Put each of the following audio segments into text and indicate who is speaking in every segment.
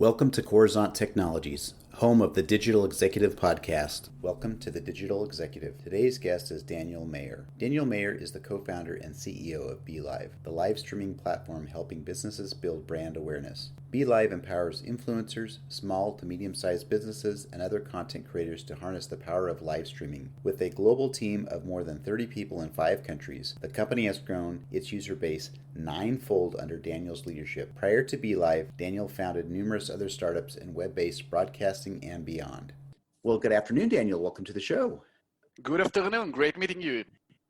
Speaker 1: Welcome to Coruzant Technologies, home of the Digital Executive Podcast. Welcome to the Digital Executive. Today's guest is Daniel Mayer. Daniel Mayer is the co-founder and CEO of BeLive, the live streaming platform helping businesses build brand awareness. BeLive empowers influencers, small to medium-sized businesses, and other content creators to harness the power of live streaming. With a global team of more than 30 people in 5 countries, the company has grown its user base ninefold under Daniel's leadership. Prior to BeLive, Daniel founded numerous other startups in web-based broadcasting and beyond. Well, good afternoon, Daniel. Welcome to the show.
Speaker 2: Good afternoon. Great meeting you.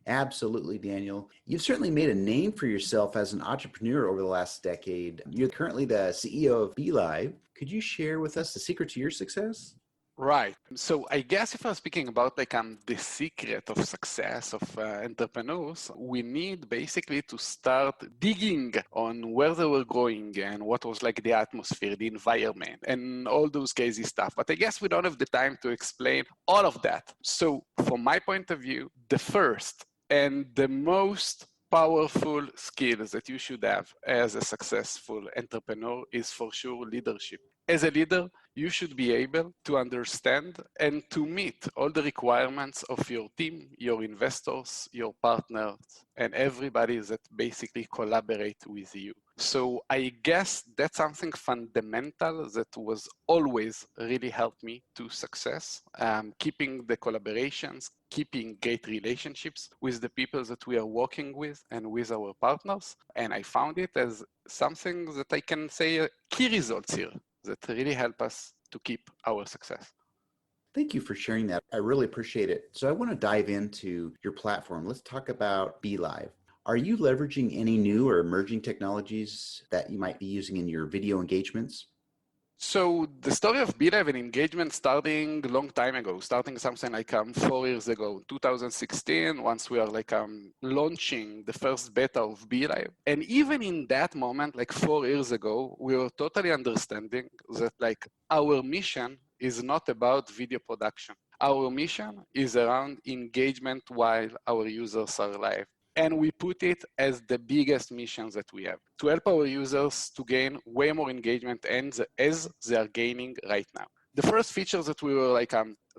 Speaker 1: Absolutely, Daniel. You've certainly made a name for yourself as an entrepreneur over the last decade. You're currently the CEO of BeLive. Could you share with us the secret to your success?
Speaker 2: Right. So I guess if I'm speaking about the secret of success of entrepreneurs, we need basically to start digging on where they were going and what was the atmosphere, the environment, and all those crazy stuff. But I guess we don't have the time to explain all of that. So from my point of view, the first and the most powerful skills that you should have as a successful entrepreneur is for sure leadership. As a leader, you should be able to understand and to meet all the requirements of your team, your investors, your partners, and everybody that basically collaborate with you. So I guess that's something fundamental that was always really helped me to success, keeping the collaborations, keeping great relationships with the people that we are working with and with our partners. And I found it as something that I can say key results here that really help us to keep our success.
Speaker 1: Thank you for sharing that. I really appreciate it. So I want to dive into your platform. Let's talk about BeLive. Are you leveraging any new or emerging technologies that you might be using in your video engagements?
Speaker 2: So the story of BeLive and engagement starting a long time ago, starting something 4 years ago, 2016, once we are launching the first beta of BeLive. And even in that moment, 4 years ago, we were totally understanding that our mission is not about video production. Our mission is around engagement while our users are live. And we put it as the biggest mission that we have, to help our users to gain way more engagement as they are gaining right now. The first feature that we were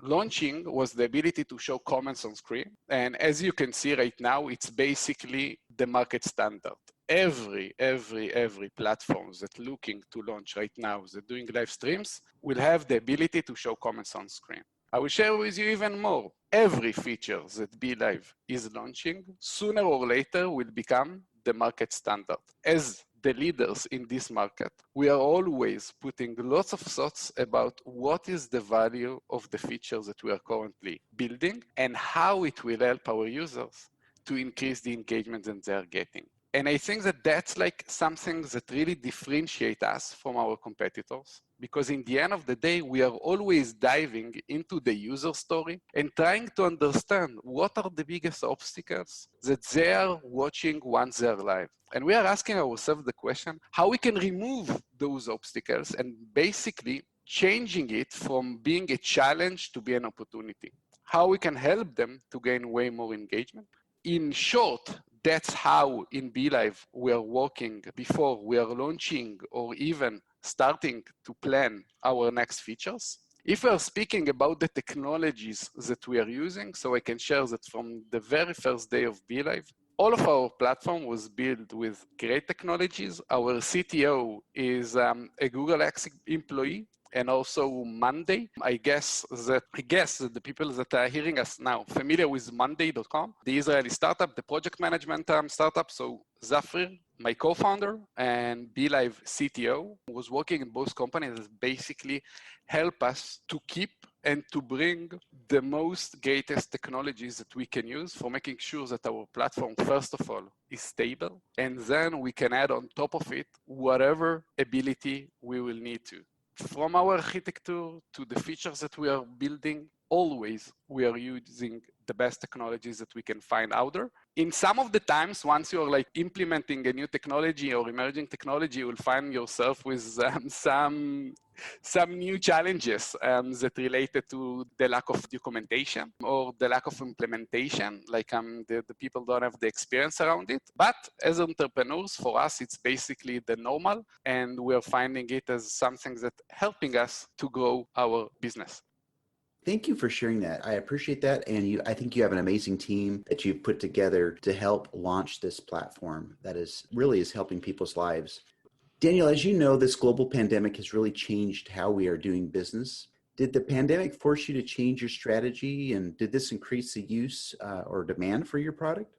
Speaker 2: launching was the ability to show comments on screen. And as you can see right now, it's basically the market standard. Every platform that's looking to launch right now, that doing live streams, will have the ability to show comments on screen. I will share with you even more. Every feature that BeLive is launching, sooner or later will become the market standard. As the leaders in this market, we are always putting lots of thoughts about what is the value of the features that we are currently building and how it will help our users to increase the engagement that they are getting. And I think that that's something that really differentiates us from our competitors, because in the end of the day, we are always diving into the user story and trying to understand what are the biggest obstacles that they are watching once they're live. And we are asking ourselves the question, how we can remove those obstacles and basically changing it from being a challenge to be an opportunity. How we can help them to gain way more engagement. In short, that's how in BeLive we are working before we are launching or even starting to plan our next features. If we are speaking about the technologies that we are using, so I can share that from the very first day of BeLive, all of our platform was built with great technologies. Our CTO is a Google X employee, and also Monday. I guess that the people that are hearing us now familiar with Monday.com, the Israeli startup, the project management startup. So Zafir, my co-founder, and BeLive CTO, was working in both companies that basically help us to keep and to bring the most greatest technologies that we can use for making sure that our platform, first of all, is stable. And then we can add on top of it whatever ability we will need to. From our architecture to the features that we are building, always we are using the best technologies that we can find out there. In some of the times, once you're like implementing a new technology or emerging technology, you will find yourself with some new challenges that related to the lack of documentation or the lack of implementation, like the people don't have the experience around it. But as entrepreneurs, for us, it's basically the normal, and we're finding it as something that helping us to grow our business.
Speaker 1: Thank you for sharing that. I appreciate that. And I think you have an amazing team that you've put together to help launch this platform that is helping people's lives. Daniel, as you know, this global pandemic has really changed how we are doing business. Did the pandemic force you to change your strategy, and did this increase the use or demand for your product?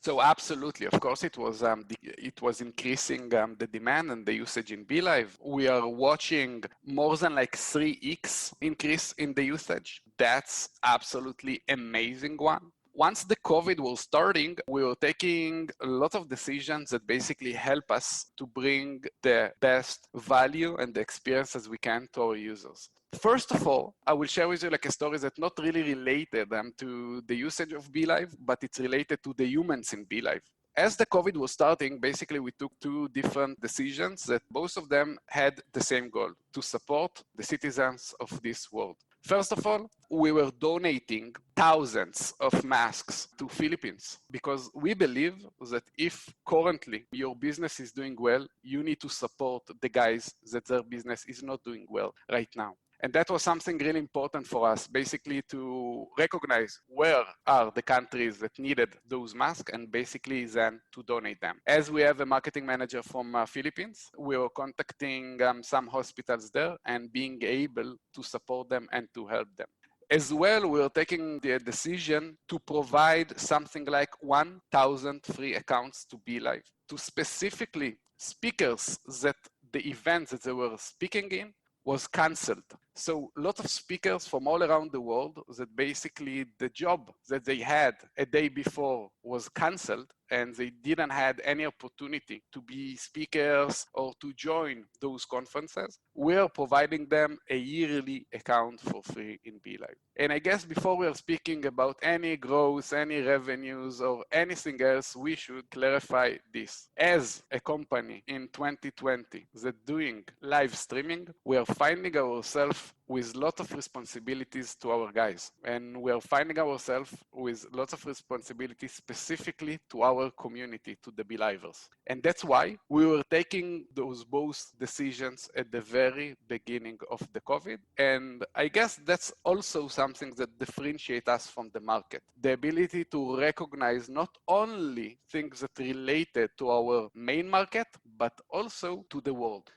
Speaker 2: So absolutely, of course, it was increasing the demand and the usage in BeLive. We are watching more than like 3x increase in the usage. That's absolutely amazing one. Once the COVID was starting, we were taking a lot of decisions that basically help us to bring the best value and the experience as we can to our users. First of all, I will share with you like a story that's not really related to the usage of BeLive, but it's related to the humans in BeLive. As the COVID was starting, basically we took two different decisions that both of them had the same goal: to support the citizens of this world. First of all, we were donating thousands of masks to Philippines because we believe that if currently your business is doing well, you need to support the guys that their business is not doing well right now. And that was something really important for us, basically to recognize where are the countries that needed those masks and basically then to donate them. As we have a marketing manager from Philippines, we were contacting some hospitals there and being able to support them and to help them. As well, we are taking the decision to provide something like 1,000 free accounts to BeLive, to specifically speakers that the events that they were speaking in was cancelled. So a lot of speakers from all around the world that basically the job that they had a day before was cancelled and they didn't have any opportunity to be speakers or to join those conferences. We're providing them a yearly account for free in BeLive. And I guess before we are speaking about any growth, any revenues or anything else, we should clarify this. As a company in 2020 that doing live streaming, we are finding ourselves with lots of responsibilities to our guys. And we are finding ourselves with lots of responsibilities specifically to our community, to the BeLivers. And that's why we were taking those both decisions at the very beginning of the COVID. And I guess that's also something that differentiates us from the market. The ability to recognize not only things that related to our main market, but also to the world.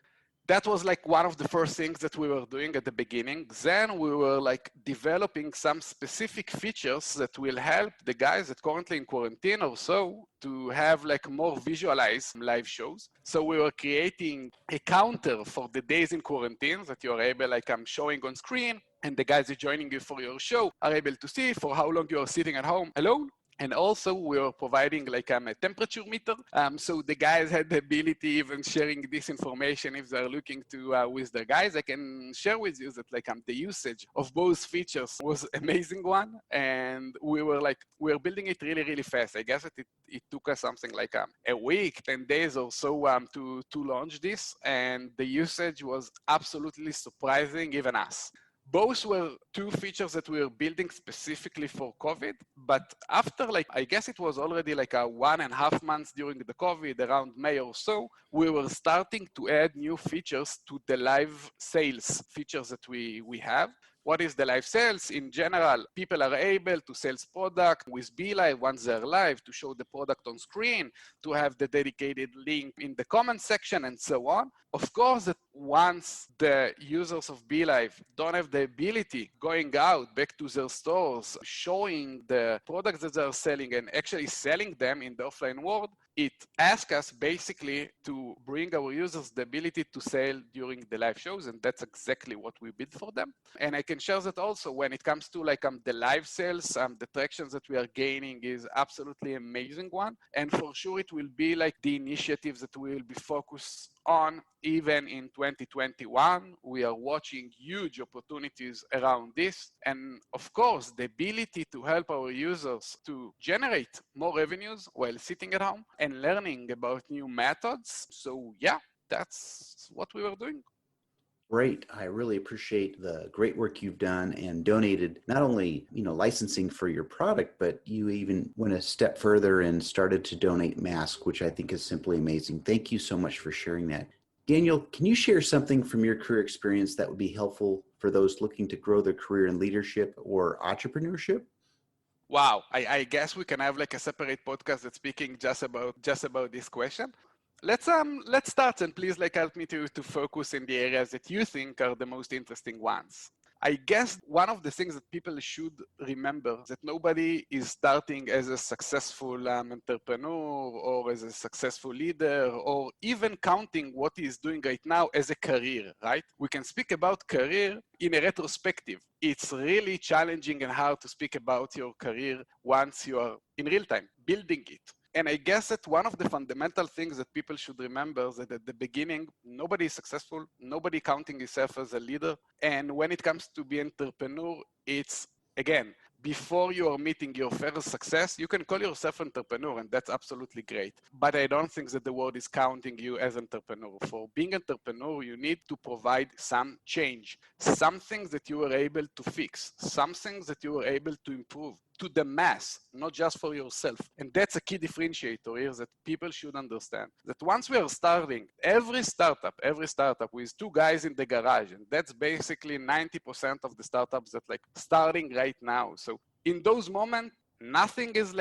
Speaker 2: That was like one of the first things that we were doing at the beginning. Then we were like developing some specific features that will help the guys that currently in quarantine or so to have like more visualized live shows. So we were creating a counter for the days in quarantine that you are able, like I'm showing on screen, and the guys that are joining you for your show are able to see for how long you are sitting at home alone. And also we were providing like a temperature meter. So the guys had the ability even sharing this information if they're looking to with their guys. I can share with you that like the usage of both features was amazing one. And we're building it really, really fast. I guess that it took us something like a week, 10 days or so to launch this. And the usage was absolutely surprising, even us. Both were two features that we were building specifically for COVID, but after I guess it was already like 1.5 months during the COVID, around May or so, we were starting to add new features to the live sales features that we have. What is the live sales? In general, people are able to sell product with BeLive once they're live, to show the product on screen, to have the dedicated link in the comment section and so on. Of course, that once the users of BeLive don't have the ability going out back to their stores, showing the products that they're selling and actually selling them in the offline world, it asks us basically to bring our users the ability to sell during the live shows, and that's exactly what we built for them. And I can share that also when it comes to the live sales, the tractions that we are gaining is absolutely amazing one. And for sure, it will be like the initiatives that we will be focused on. Even in 2021, we are watching huge opportunities around this. And of course, the ability to help our users to generate more revenues while sitting at home and learning about new methods. So yeah, that's what we were doing.
Speaker 1: Great. I really appreciate the great work you've done and donated not only, licensing for your product, but you even went a step further and started to donate masks, which I think is simply amazing. Thank you so much for sharing that. Daniel, can you share something from your career experience that would be helpful for those looking to grow their career in leadership or entrepreneurship?
Speaker 2: Wow, I guess we can have like a separate podcast that's speaking just about this question. Let's start, and please like help me to focus in the areas that you think are the most interesting ones. I guess one of the things that people should remember that nobody is starting as a successful entrepreneur or as a successful leader or even counting what he is doing right now as a career, right? We can speak about career in a retrospective. It's really challenging and hard to speak about your career once you are in real time building it. And I guess that one of the fundamental things that people should remember is that at the beginning, nobody is successful, nobody counting himself as a leader. And when it comes to be an entrepreneur, it's, again, before you are meeting your first success, you can call yourself entrepreneur, and that's absolutely great. But I don't think that the world is counting you as entrepreneur. For being entrepreneur, you need to provide some change, some things that you are able to fix, some things that you are able to improve to the mass, not just for yourself. And that's a key differentiator here that people should understand. That once we are starting, every startup with two guys in the garage, and that's basically 90% of the startups that like starting right now. So in those moments, nothing is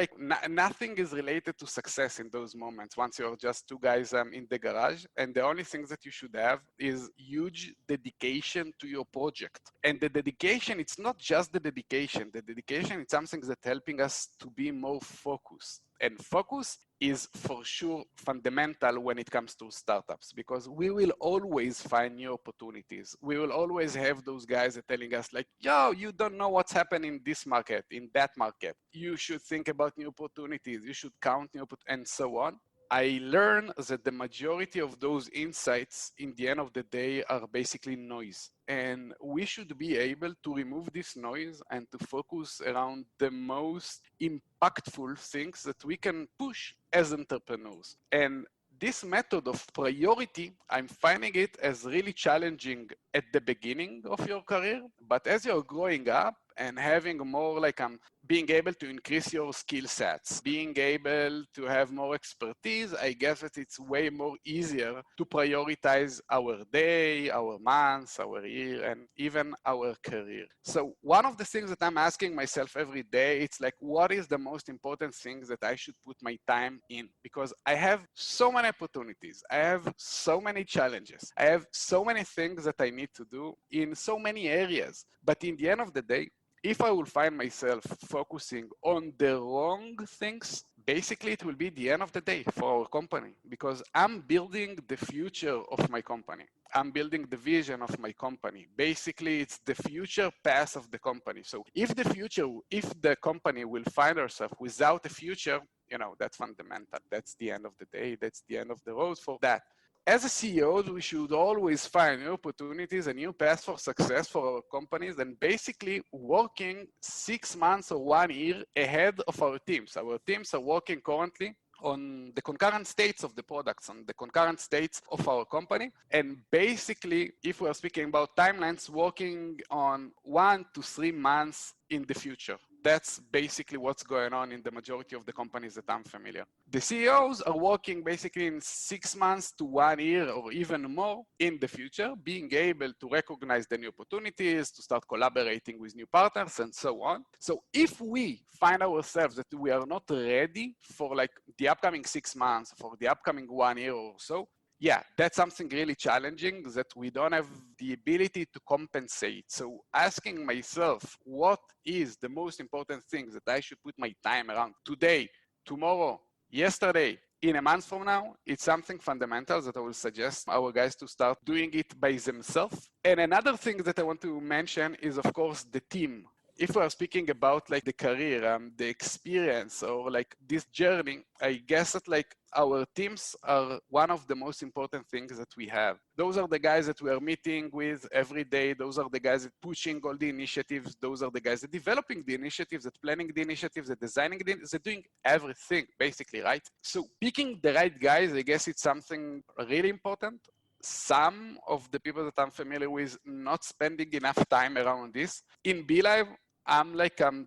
Speaker 2: related to success in those moments once you're just two guys in the garage, and the only things that you should have is huge dedication to your project. And the dedication, it's not just the dedication it's something that's helping us to be more focused. And focus is for sure fundamental when it comes to startups, because we will always find new opportunities. We will always have those guys that telling us like, yo, you don't know what's happening in this market, in that market. You should think about new opportunities. You should count new opportunities, and so on. I learned that the majority of those insights in the end of the day are basically noise. And we should be able to remove this noise and to focus around the most impactful things that we can push as entrepreneurs. And this method of priority, I'm finding it as really challenging at the beginning of your career. But as you're growing up and having more like being able to increase your skill sets, being able to have more expertise, I guess that it's way more easier to prioritize our day, our months, our year, and even our career. So one of the things that I'm asking myself every day, it's like, what is the most important things that I should put my time in? Because I have so many opportunities. I have so many challenges. I have so many things that I need to do in so many areas. But in the end of the day, if I will find myself focusing on the wrong things, basically it will be the end of the day for our company, because I'm building the future of my company. I'm building the vision of my company. Basically, it's the future path of the company. So if the company will find herself without a future, that's fundamental. That's the end of the day. That's the end of the road for that. As a CEOs, we should always find new opportunities and new paths for success for our companies, and basically working 6 months or 1 year ahead of our teams. Our teams are working currently on the concurrent states of the products, on the concurrent states of our company. And basically, if we're speaking about timelines, working on 1 to 3 months in the future. That's basically what's going on in the majority of the companies that I'm familiar. The CEOs are working basically in 6 months to 1 year or even more in the future, being able to recognize the new opportunities, to start collaborating with new partners and so on. So if we find ourselves that we are not ready for like the upcoming 6 months, for the upcoming 1 year or so, yeah, that's something really challenging that we don't have the ability to compensate. So asking myself, what is the most important thing that I should put my time around today, tomorrow, yesterday, in a month from now, it's something fundamental that I will suggest our guys to start doing it by themselves. And another thing that I want to mention is, of course, the team. if we are speaking about like the career, the experience, or like this journey, I guess that like our teams are one of the most important things that we have. Those are the guys that we are meeting with every day. Those are the guys that pushing all the initiatives. Those are the guys that developing the initiatives, that planning the initiatives, that designing the, that doing everything basically, right? So picking the right guys, I guess it's something really important. Some of the people that I'm familiar with not spending enough time around this. In BeLive, I'm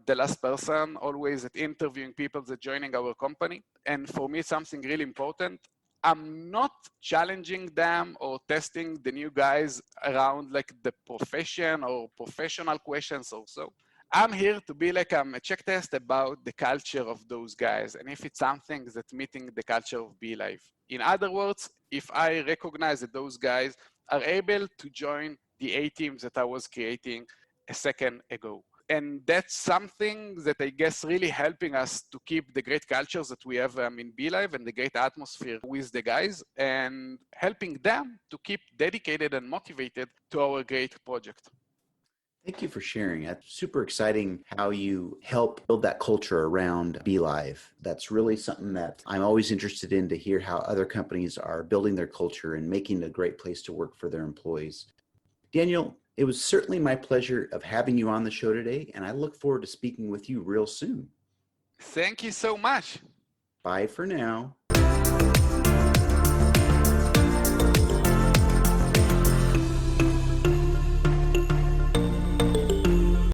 Speaker 2: the last person always at interviewing people that joining our company. And for me, it's something really important. I'm not challenging them or testing the new guys around like the profession or professional questions or so. I'm here to be like a check test about the culture of those guys and if it's something that's meeting the culture of BeLive. In other words, if I recognize that those guys are able to join the A teams that I was creating a second ago. And that's something that I guess really helping us to keep the great cultures that we have in BeLive and the great atmosphere with the guys and helping them to keep dedicated and motivated to our great project.
Speaker 1: Thank you for sharing. That's super exciting how you help build that culture around BeLive. That's really something that I'm always interested in to hear how other companies are building their culture and making it a great place to work for their employees. Daniel, it was certainly my pleasure of having you on the show today, and I look forward to speaking with you real soon.
Speaker 2: Thank you so much.
Speaker 1: Bye for now.